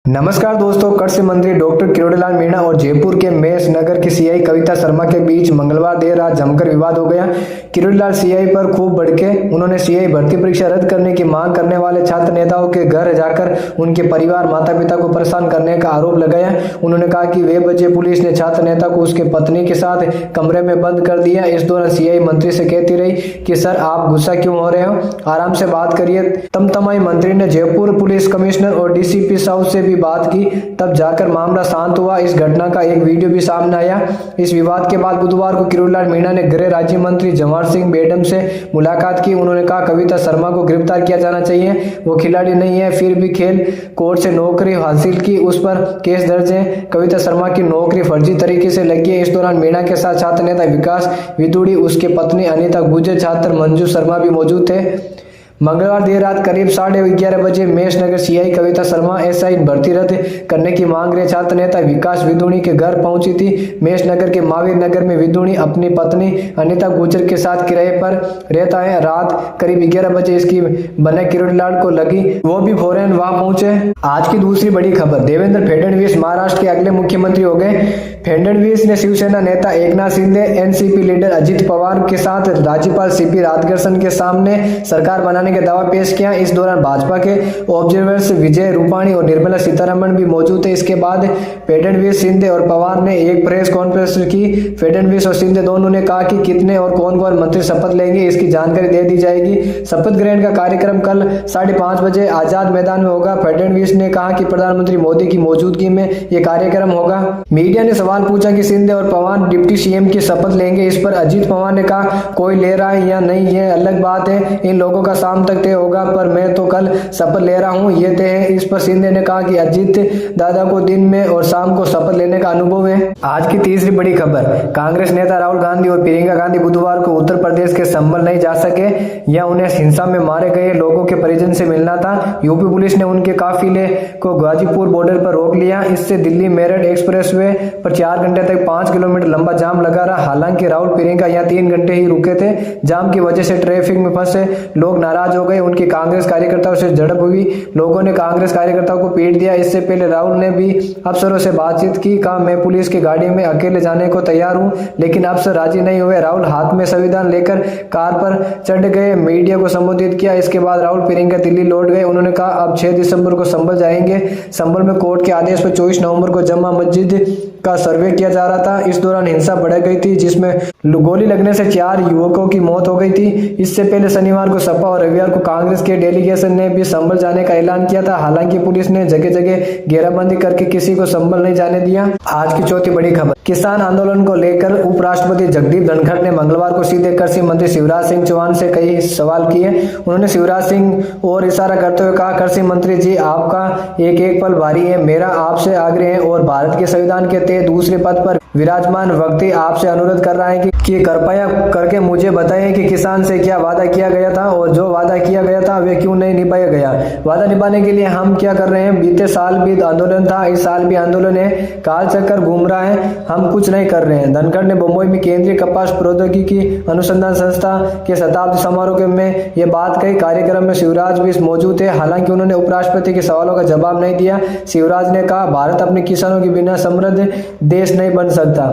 नमस्कार दोस्तों, कृषि मंत्री डॉक्टर किरोड़ीलाल मीणा और जयपुर के मेष नगर की सीआई कविता शर्मा के बीच मंगलवार देर रात जमकर विवाद हो गया। किरोड़ीलाल सीआई पर खूब भड़के। उन्होंने सीआई भर्ती परीक्षा रद्द करने की मांग करने वाले छात्र नेताओं के घर जाकर उनके परिवार माता पिता को परेशान करने का आरोप लगाया। उन्होंने कहा कि वे बजे पुलिस ने छात्र नेता को उसके पत्नी के साथ कमरे में बंद कर दिया। इस दौरान सीआई मंत्री से कहती रही कि सर आप गुस्सा क्यों हो रहे हो, आराम से बात करिए। तमतमाई मंत्री ने जयपुर पुलिस कमिश्नर और डीसीपी साउथ से भी बात की, तब जाकर मामला शांत हुआ। इस घटना का एक वीडियो भी सामने आया। इस विवाद के बाद बुधवार को किरोड़ीलाल मीणा ने गृह राज्य मंत्री जवाहर सिंह बेडम से मुलाकात की। उन्होंने कहा कविता शर्मा को गिरफ्तार किया जाना चाहिए, वो खिलाड़ी नहीं है, फिर भी खेल कोर्ट से नौकरी हासिल की, उस पर केस दर्ज है। कविता शर्मा की नौकरी फर्जी तरीके से लगी है। इस दौरान मीणा के साथ छात्र नेता विकास विदुड़ी, उसके पत्नी अनिता गुर्जर, छात्र मंजू शर्मा भी मौजूद थे। मंगलवार देर रात करीब 11:30 बजे मेष नगर सीआई कविता शर्मा एसआई भर्ती रद्द करने की मांग रहे छात्र नेता विकास विदुड़ी के घर पहुंची थी। मेष नगर के महावीर नगर में विदुड़ी अपनी पत्नी अनिता गुर्जर के साथ किराए पर रहता है। रात करीब 11 बजे इसकी बने किरोड़ीलाल को लगी, वो भी फौरन वहां पहुंचे। आज की दूसरी बड़ी खबर, देवेंद्र फडणवीस महाराष्ट्र के अगले मुख्यमंत्री हो गए। फडणवीस ने शिवसेना नेता एकनाथ शिंदे, एनसीपी लीडर अजित पवार के साथ राज्यपाल सीपी राधाकृष्णन के सामने सरकार बनाने का दावा पेश किया। इस दौरान भाजपा के ऑब्जर्वर्स विजय रूपाणी और निर्मला सीतारमण भी मौजूद थे। इसके बाद फडणवीस, शिंदे और पवार ने एक प्रेस कॉन्फ्रेंस की। फडणवीस और शिंदे दोनों ने कहा कि कितने और कौन कौन मंत्री शपथ लेंगे, इसकी जानकारी दे दी जाएगी। शपथ ग्रहण का कार्यक्रम कल 5:30 बजे आजाद मैदान में होगा। फडणवीस ने कहा कि प्रधानमंत्री मोदी की मौजूदगी में यह कार्यक्रम होगा। मीडिया ने सवाल पूछा कि शिंदे और पवार डिप्टी सीएम की शपथ लेंगे। इस पर अजित पवार ने कहा कोई ले रहा है या नहीं यह अलग बात है, इन लोगों का शाम तक तय होगा, पर मैं तो कल शपथ ले रहा हूं, ये तय है। इस पर शिंदे ने कहा कि अजित दादा को दिन में और शाम को शपथ लेने का अनुभव है। आज की तीसरी बड़ी खबर, कांग्रेस नेता राहुल गांधी और प्रियंका गांधी बुधवार को उत्तर प्रदेश के संभल नहीं जा सके, या उन्हें हिंसा में मारे गए लोगों के परिजन से मिलना था। यूपी पुलिस ने उनके काफिले को गाजीपुर बॉर्डर पर रोक लिया। इससे दिल्ली मेरठ एक्सप्रेसवे पर 4 घंटे तक 5 किलोमीटर लंबा जाम लगा रहा। हालांकि राहुल प्रियंका यहाँ 3 घंटे ही रुके थे। जाम की वजह से ट्रैफिक में फंसे लोग नाराज हो गए। उनकी कांग्रेस कार्यकर्ताओं से झड़प हुई, लोगों ने कांग्रेस कार्यकर्ताओं को पीट दिया। इससे पहले राहुल ने भी अफसरों से बातचीत की, कहा मैं पुलिस की गाड़ी में अकेले जाने को तैयार हूं, लेकिन अफसर राजी नहीं हुए। राहुल हाथ में संविधान लेकर कार पर चढ़ गए, मीडिया को संबोधित किया। इसके बाद राहुल प्रियंका दिल्ली लौट गए। उन्होंने कहा अब 6 दिसंबर को संभल जाएंगे। संभल में कोर्ट के आदेश पर 24 नवंबर को जमा मस्जिद का सर्वे किया जा रहा था। इस दौरान हिंसा बढ़ गई थी, जिसमें गोली लगने से 4 युवकों की मौत हो गई थी। इससे पहले शनिवार को सपा और रविवार को कांग्रेस के डेलीगेशन ने भी संभल जाने का ऐलान किया था। हालांकि पुलिस ने जगह जगह घेराबंदी करके किसी को संभल नहीं जाने दिया। आज की चौथी बड़ी खबर, किसान आंदोलन को लेकर उपराष्ट्रपति जगदीप धनखड़ ने मंगलवार को सीधे कृषि मंत्री शिवराज सिंह चौहान से कई सवाल किए। उन्होंने शिवराज सिंह और इशारा करते हुए कहा कृषि मंत्री जी आपका एक एक पल भारी है, मेरा आपसे आग्रह है और भारत के संविधान के तहत दूसरे पद पर विराजमान व्यक्ति आपसे अनुरोध कर रहा है कि कृपया करके मुझे बताएं कि किसान से क्या वादा किया गया था और जो वादा किया गया था वे क्यों नहीं निभाया गया। वादा निभाने के लिए हम क्या कर रहे हैं। बीते साल भी आंदोलन था, इस साल भी आंदोलन है, काल चक्कर घूम रहा है, हम कुछ नहीं कर रहे हैं। धनखड़ ने बम्बई में केंद्रीय कपास प्रौद्योगिकी अनुसंधान संस्था के शताब्दी समारोह में ये बात कही। कार्यक्रम में शिवराज भी मौजूद थे। हालांकि उन्होंने उपराष्ट्रपति के सवालों का जवाब नहीं दिया। शिवराज ने कहा भारत अपने किसानों के बिना समृद्ध देश नहीं बन सकता।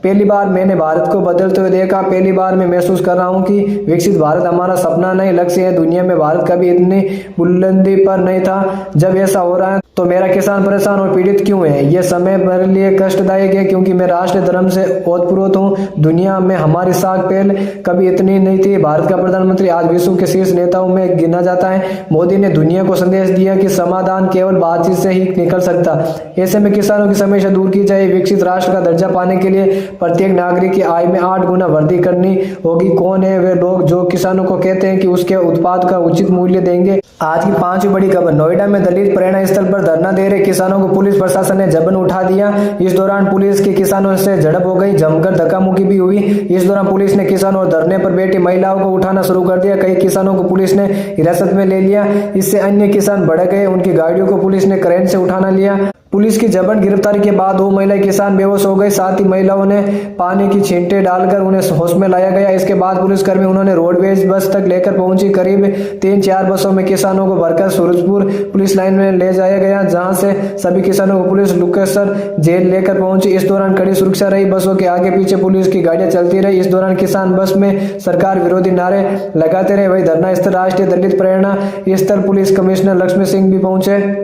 पहली बार मैंने भारत को बदलते हुए देखा, पहली बार मैं महसूस कर रहा हूं कि विकसित भारत हमारा सपना नहीं लक्ष्य है। दुनिया में भारत कभी इतनी बुलंदी पर नहीं था। जब ऐसा हो रहा है तो मेरा किसान परेशान और पीड़ित क्यों है। यह समय मेरे लिए कष्टदायक है क्योंकि मैं राष्ट्र धर्म से ओतप्रोत हूँ। दुनिया में हमारी साख पहल कभी इतनी नहीं थी। भारत का प्रधानमंत्री आज विश्व के शीर्ष नेताओं में गिना जाता है। मोदी ने दुनिया को संदेश दिया कि समाधान केवल बातचीत से ही निकल सकता। ऐसे में किसानों की समस्या दूर की जाए। विकसित राष्ट्र का दर्जा पाने के लिए प्रत्येक नागरिक की आय में 8 गुना वृद्धि करनी होगी। कौन है वे लोग जो किसानों को कहते हैं कि उसके उत्पाद का उचित मूल्य देंगे। आज की 5वीं बड़ी खबर, नोएडा में दलित प्रेरणा स्थल पर धरना दे रहे किसानों को पुलिस प्रशासन ने जबरन उठा दिया। इस दौरान पुलिस के किसानों से झड़प हो गई, जमकर धक्का-मुक्की भी हुई। इस दौरान पुलिस ने किसानों और धरने पर बैठी महिलाओं को उठाना शुरू कर दिया। कई किसानों को पुलिस ने हिरासत में ले लिया। इससे अन्य किसान भड़क गए, उनकी गाड़ियों को पुलिस ने क्रेन से उठाना लिया। पुलिस की जबरन गिरफ्तारी के बाद 2 महिला किसान बेहोश हो गए। साथ ही महिलाओं ने पानी की छींटे डालकर उन्हें होश में लाया गया। इसके बाद पुलिसकर्मी उन्होंने रोडवेज बस तक लेकर पहुंची। करीब 3-4 बसों में किसानों को भरकर सूरजपुर पुलिस लाइन में ले जाया गया, जहां से सभी किसानों को पुलिस लुकेसर जेल लेकर पहुंची। इस दौरान कड़ी सुरक्षा रही। बसों के आगे पीछे पुलिस की गाड़ियां चलती रही। इस दौरान किसान बस में सरकार विरोधी नारे लगाते रहे। वही धरना स्थल राष्ट्रीय दलित प्रेरणा स्थल पुलिस कमिश्नर लक्ष्मी सिंह भी पहुंचे।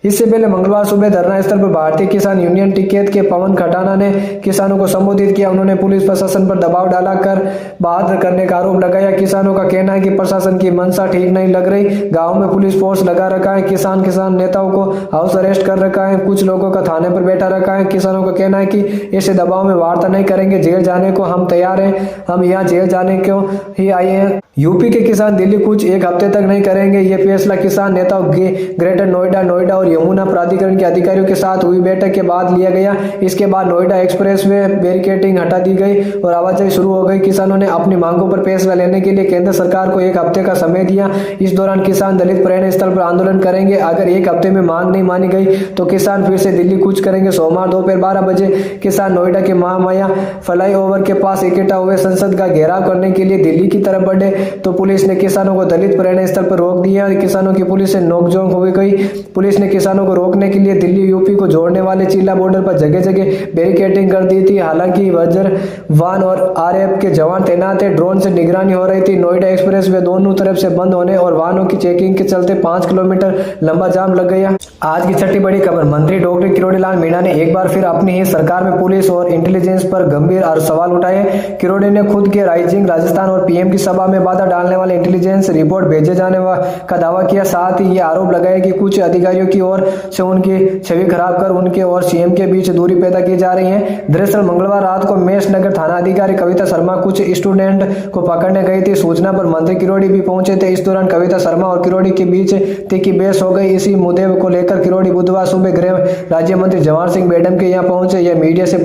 इससे पहले मंगलवार सुबह धरना स्थल पर भारतीय किसान यूनियन टिकैत के पवन खटाना ने किसानों को संबोधित किया। उन्होंने पुलिस प्रशासन पर दबाव डालकर बहादुर करने का आरोप लगाया। किसानों का कहना है कि प्रशासन की मंशा ठीक नहीं लग रही। गांव में पुलिस फोर्स लगा रखा है। किसान नेताओं को हाउस अरेस्ट कर रखा है। कुछ लोगों का थाने पर बैठा रखा है। किसानों का कहना है कि ऐसे दबाव में वार्ता नहीं करेंगे, जेल जाने को हम तैयार हैं। हम यहाँ जेल जाने को ही आए हैं। यूपी के किसान दिल्ली कुछ एक हफ्ते तक नहीं करेंगे। ये फैसला किसान नेताओं ग्रेटर नोएडा और यमुना प्राधिकरण के अधिकारियों के साथ हुई बैठक के बाद लिया गया। इसके बाद नोएडा एक्सप्रेस में बैरिकेडिंग हटा दी गई और आवाजाही शुरू हो गई। किसानों ने अपनी मांगों पर फैसला लेने के लिए केंद्र सरकार को 1 हफ्ते का समय दिया। इस दौरान किसान दलित प्रेरणा स्थल पर आंदोलन करेंगे। अगर 1 हफ्ते में मांग नहीं मानी गई तो किसान फिर से दिल्ली कूच करेंगे। सोमवार दोपहर 12 बजे किसान नोएडा के महामाया फ्लाईओवर के पास इकट्ठा हुए। संसद का घेराव करने के लिए दिल्ली की तरफ बढ़े तो पुलिस ने किसानों को दलित प्रेरणा स्थल पर रोक दिया। किसानों की पुलिस से नोकझोंक हो गई। पुलिस ने किसानों को रोकने के लिए दिल्ली यूपी को जोड़ने वाले चिल्ला बॉर्डर पर जगह जगह बैरिकेडिंग कर दी थी। हालांकि वज्रवान और आरएएफ के जवान तैनात थे। ड्रोन से निगरानी हो रही थी। नोएडा एक्सप्रेस वे दोनों तरफ से बंद होने और वाहनों की चेकिंग के चलते 5 किलोमीटर लंबा जाम लग गया। आज की छठी बड़ी खबर, मंत्री डॉक्टर किरोड़ीलाल मीणा ने एक बार फिर अपनी ही सरकार में पुलिस और इंटेलिजेंस पर गंभीर सवाल उठाए। किरोड़ी ने खुद के राइजिंग राजस्थान और पीएम की सभा में बाधा डालने वाले इंटेलिजेंस रिपोर्ट भेजे जाने का दावा किया। साथ ही ये आरोप लगाया कि कुछ अधिकारियों की ओर से उनकी छवि खराब कर उनके और सीएम के बीच दूरी पैदा की जा रही है। दरअसल मंगलवार रात को मेष नगर थाना अधिकारी कविता शर्मा कुछ स्टूडेंट को पकड़ने गई थी। सूचना पर मंत्री किरोड़ी भी पहुंचे थे। इस दौरान कविता शर्मा और किरोड़ी के बीच तीखी बहस हो गई। इसी मुद्दे को लेकर किरोड़ी बुधवार सुबह गृह राज्य मंत्री जवाहर सिंह बेडम के यहाँ पहुंचे। यह मीडिया से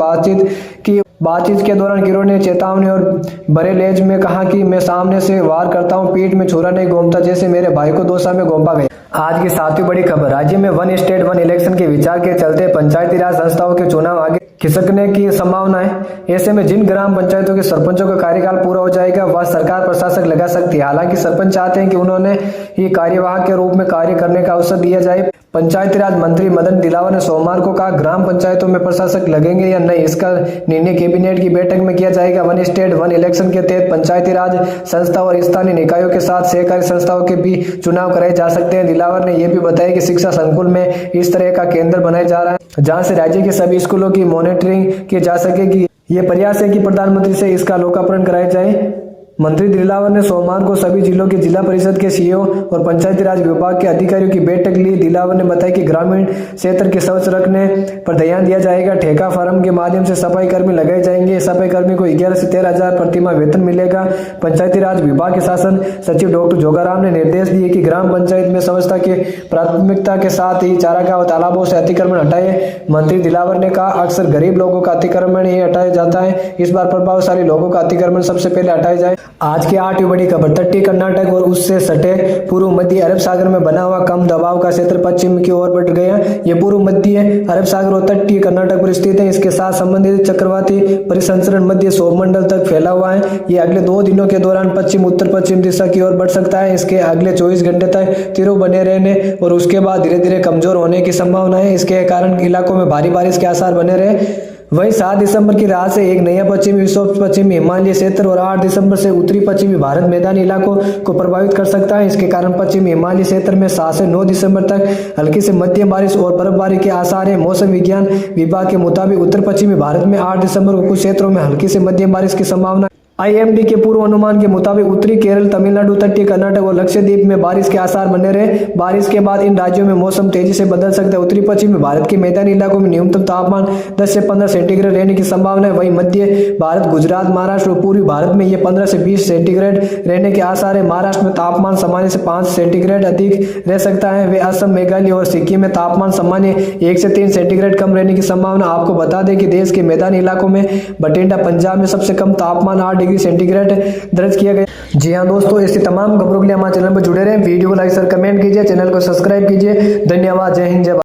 बातचीत के दौरान किरोड़ी ने चेतावनी और बड़े लहजे में कहा कि मैं सामने से वार करता हूं, पीठ में छुरा नहीं घूमता जैसे मेरे भाई को 2 साल में घोंपा गया। आज की 7वीं बड़ी खबर, राज्य में 1 स्टेट 1 इलेक्शन के विचार के चलते पंचायती राज संस्थाओं के चुनाव आगे खिसकने की संभावना है। ऐसे में जिन ग्राम पंचायतों के सरपंचों का कार्यकाल पूरा हो जाएगा वह सरकार प्रशासक लगा सकती है। हालांकि सरपंच चाहते हैं कि उन्होंने ही कार्यवाहक के रूप में कार्य करने का अवसर दिया जाए। पंचायती राज मंत्री मदन दिलावर ने सोमवार को कहा ग्राम पंचायतों में प्रशासक लगेंगे या नहीं, इसका निर्णय कैबिनेट की बैठक में किया जाएगा। 1 स्टेट 1 इलेक्शन के तहत पंचायती राज संस्था और स्थानीय निकायों के साथ सहकारी संस्थाओं के भी चुनाव कराए जा सकते हैं। दिलावर ने यह भी बताया कि शिक्षा संकुल में इस तरह का केंद्र बनाया जा रहा है जहां से राज्य के सभी स्कूलों की मॉनिटरिंग की जा सकेगी। ये प्रयास है कि प्रधानमंत्री से इसका लोकार्पण कराया जाए। मंत्री दिलावर ने सोमवार को सभी जिलों के जिला परिषद के सीईओ और पंचायती राज विभाग के अधिकारियों की बैठक ली। दिलावर ने बताया कि ग्रामीण क्षेत्र के स्वच्छ रखने पर ध्यान दिया जाएगा। ठेका फार्म के माध्यम से सफाई कर्मी लगाए जाएंगे। सफाई कर्मी को 11 से 13 हजार प्रतिमाह वेतन मिलेगा। पंचायती राज विभाग के शासन सचिव डॉक्टर जोगाराम ने निर्देश दिए कि ग्राम पंचायत में स्वच्छता के प्राथमिकता के साथ ही चारागाह और तालाबों से अतिक्रमण हटाए। मंत्री दिलावर ने कहा अक्सर गरीब लोगों का अतिक्रमण ही हटाया जाता है, इस बार प्रभावशाली लोगों का अतिक्रमण सबसे पहले हटाया जाए। आज की 8वीं बड़ी खबर, तटीय कर्नाटक और उससे सटे पूर्व मध्य अरब सागर में बना हुआ कम दबाव का क्षेत्र पश्चिम की ओर बढ़ गया। ये पूर्व मध्य अरब सागर और तटीय कर्नाटक पर स्थित है। इसके साथ संबंधित चक्रवाती परिसंचरण मध्य सौरमंडल तक फैला हुआ है। ये अगले 2 दिनों के दौरान पश्चिम उत्तर पश्चिम दिशा की ओर बढ़ सकता है। इसके अगले 24 घंटे तक तीव्र बने रहने और उसके बाद धीरे धीरे कमजोर होने की संभावना है। इसके कारण इलाकों में भारी बारिश के आसार बने रहे। वहीं 7 दिसंबर की रात से एक नया पश्चिमी विक्षोभ पश्चिमी हिमालय क्षेत्र और 8 दिसंबर से उत्तरी पश्चिमी भारत मैदानी इलाकों को प्रभावित कर सकता है। इसके कारण पश्चिमी हिमालय क्षेत्र में 7 से 9 दिसंबर तक हल्की से मध्यम बारिश और बर्फबारी के आसार है। मौसम विज्ञान विभाग के मुताबिक उत्तर पश्चिमी भारत में 8 दिसंबर को कुछ क्षेत्रों में हल्की से मध्यम बारिश की संभावना। आईएमडी के पूर्व अनुमान के मुताबिक उत्तरी केरल, तमिलनाडु, तटीय कर्नाटक और लक्षद्वीप में बारिश के आसार बने रहे। बारिश के बाद इन राज्यों में मौसम तेजी से बदल सकता है। उत्तरी पश्चिमी भारत के मैदानी इलाकों में न्यूनतम तापमान 10 से 15 सेंटीग्रेड रहने की संभावना है। वहीं मध्य भारत, गुजरात, महाराष्ट्र और पूर्वी भारत में ये 15 से 20 सेंटीग्रेड रहने के आसार है। महाराष्ट्र में तापमान सामान्य से 5 सेंटीग्रेड अधिक रह सकता है। वे असम, मेघालय और सिक्किम में तापमान सामान्य 1 से 3 सेंटीग्रेड कम रहने की संभावना। आपको बता दें कि देश के मैदानी इलाकों में बठिंडा, पंजाब में सबसे कम तापमान 8 डिग्री सेंटीग्रेड दर्ज किया गया। जी हाँ दोस्तों, ऐसी तमाम खबरों के लिए हमारे चैनल पर जुड़े रहें। वीडियो को लाइक, शेयर, कमेंट कीजिए, चैनल को सब्सक्राइब कीजिए। धन्यवाद। जय हिंद, जय भारत।